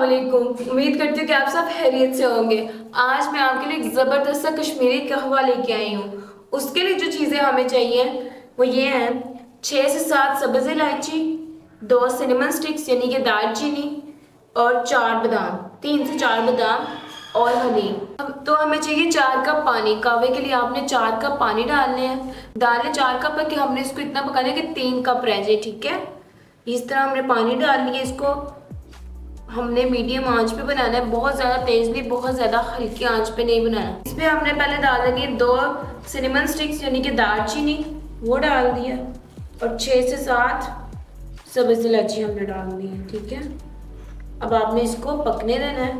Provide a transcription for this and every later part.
अस्सलामुअलैकुम। उम्मीद करती हूँ कि आप सब खैरियत से होंगे। आज मैं आपके लिए एक ज़बरदस्त सा कश्मीरी कहवा लेके आई हूँ। उसके लिए जो चीज़ें हमें चाहिए वो ये हैं: 6 से 7 सब्ज़ इलायची, 2 सिनेमन स्टिक्स यानी कि दालचीनी, और 4 बादाम, 3 से 4 बादाम, और हनी। तो हमें चाहिए 4 कप पानी। कहवे के लिए आपने 4 कप पानी डालने हैं। डालने 4 कप है कि हमने इसको इतना पकाना है कि 3 कप रह जाए। ठीक है, इस तरह हमने पानी डाल लिया। इसको हमने मीडियम आंच पे बनाना है, बहुत ज़्यादा तेज़ नहीं, बहुत ज़्यादा हल्की आंच पे नहीं बनाना। इसमें हमने पहले डाल देंगे 2 सिनेमन स्टिक्स यानी कि दालचीनी, वो डाल दिया, और 6 से 7 सब्ज़ इलायची हमने डाल दी है। ठीक है, अब आपने इसको पकने देना है।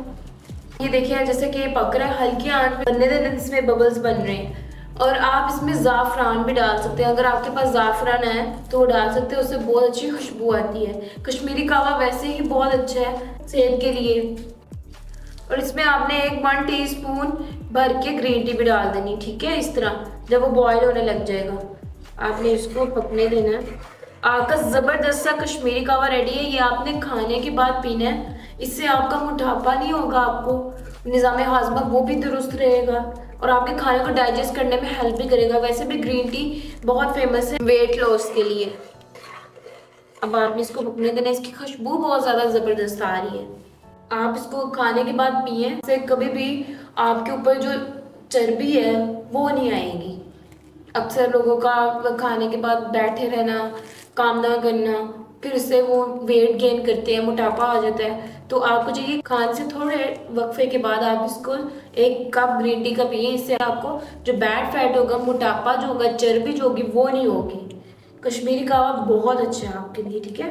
ये देखिए जैसे कि ये पक रहा है, हल्की आंच पे बनने देना, इसमें बबल्स बन रहे हैं। और आप इसमें ज़ाफ़रान भी डाल सकते हैं, अगर आपके पास ज़ाफ़रान है तो वो डाल सकते हैं, उससे बहुत अच्छी खुशबू आती है। कश्मीरी कहवा वैसे ही बहुत अच्छा है सेहत के लिए। और इसमें आपने 1 टीस्पून भर के ग्रीन टी भी डाल देनी। ठीक है, इस तरह जब वो बॉयल होने लग जाएगा आपने इसको पकने देना है। आपका ज़बरदस्त सा कश्मीरी कहवा रेडी है। ये आपने खाने के बाद पीना है, इससे आपका मोटापा नहीं होगा, आपको निज़ाम हाज़मा वो भी दुरुस्त रहेगा, और आपके खाने को डाइजेस्ट करने में हेल्प भी करेगा। वैसे भी ग्रीन टी बहुत फेमस है वेट लॉस के लिए। अब आपने इसको पकने देना, इसकी खुशबू बहुत ज़्यादा ज़बरदस्त आ रही है। आप इसको खाने के बाद पिए, इससे कभी भी आपके ऊपर जो चर्बी है वो नहीं आएगी। अक्सर लोगों का खाने के बाद बैठे रहना, काम ना करना, फिर उससे वो वेट गेन करते हैं, मोटापा आ जाता है। तो आपको चाहिए खाने से थोड़े वक्फे के बाद आप इसको 1 कप ग्रीन टी का पिए। इससे आपको जो बैड फैट होगा, मोटापा जो होगा, चर्बी जो होगी वो नहीं होगी। कश्मीरी कहवा बहुत अच्छा है आपके लिए। ठीक है,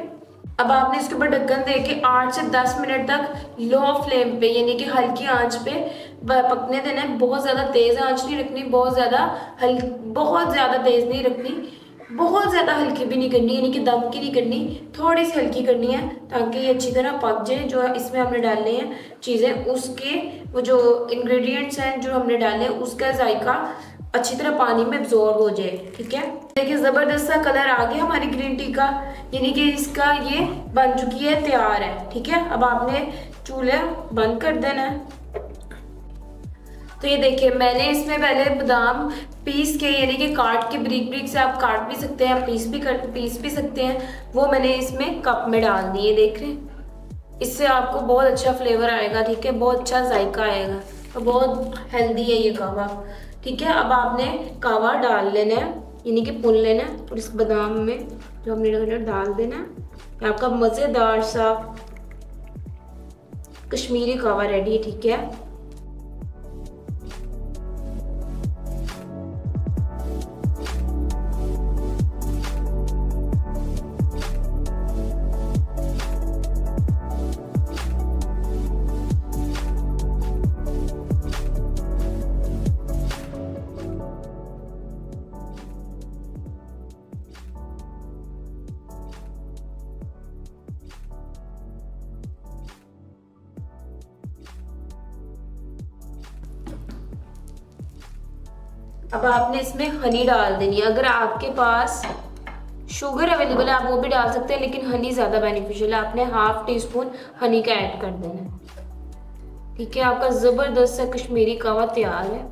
अब आपने इसके ऊपर ढक्कन दे के 8 से 10 मिनट तक लो फ्लेम पे यानी कि हल्की आंच पे पकने देना है। बहुत ज़्यादा तेज़ आंच नहीं रखनी, बहुत ज़्यादा तेज़ नहीं रखनी, बहुत ज़्यादा हल्की भी नहीं करनी, यानी कि दम की नहीं करनी, थोड़ी सी हल्की करनी है, ताकि ये अच्छी तरह पक जाए। जो इसमें हमने डालने हैं चीज़ें, उसके वो जो इंग्रेडिएंट्स हैं जो हमने डाले हैं, उसका जायका अच्छी तरह पानी में एब्जॉर्ब हो जाए। ठीक है, देखिए ज़बरदस्त सा कलर आ गया हमारी ग्रीन टी का, यानी कि इसका ये बन चुकी है, तैयार है। ठीक है, अब आपने चूल्हा बंद कर देना है। तो ये देखिए मैंने इसमें पहले बादाम पीस के यानी कि काट के, ब्रिक से आप काट भी सकते हैं, पीस भी सकते हैं, वो मैंने इसमें कप में डाल दिए। देख रहे हैं, इससे आपको बहुत अच्छा फ्लेवर आएगा। ठीक है, बहुत अच्छा जायका आएगा, और बहुत हेल्दी है ये कहवा। ठीक है, अब आपने कहवा डाल लेना है, यानी कि भून लेना है, और इस बादाम में जो हमने डाल देना है। आपका मज़ेदार सा कश्मीरी कहवा रेडी है। ठीक है, अब आपने इसमें हनी डाल देनी है। अगर आपके पास शुगर अवेलेबल है आप वो भी डाल सकते हैं, लेकिन हनी ज़्यादा बेनिफिशियल है। आपने 1/2 टीस्पून हनी का ऐड कर देना है। ठीक है, आपका ज़बरदस्त सा कश्मीरी कहवा तैयार है।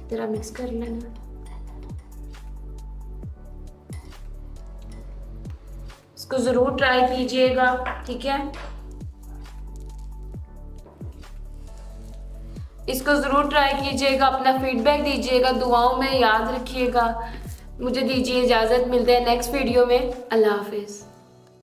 जरा मिक्स कर लेना। इसको ज़रूर ट्राई कीजिएगा। ठीक है, इसको ज़रूर ट्राई कीजिएगा, अपना फीडबैक दीजिएगा, दुआओं में याद रखिएगा। मुझे दीजिए इजाज़त, मिलते हैं नेक्स्ट वीडियो में। अल्लाह हाफिज़।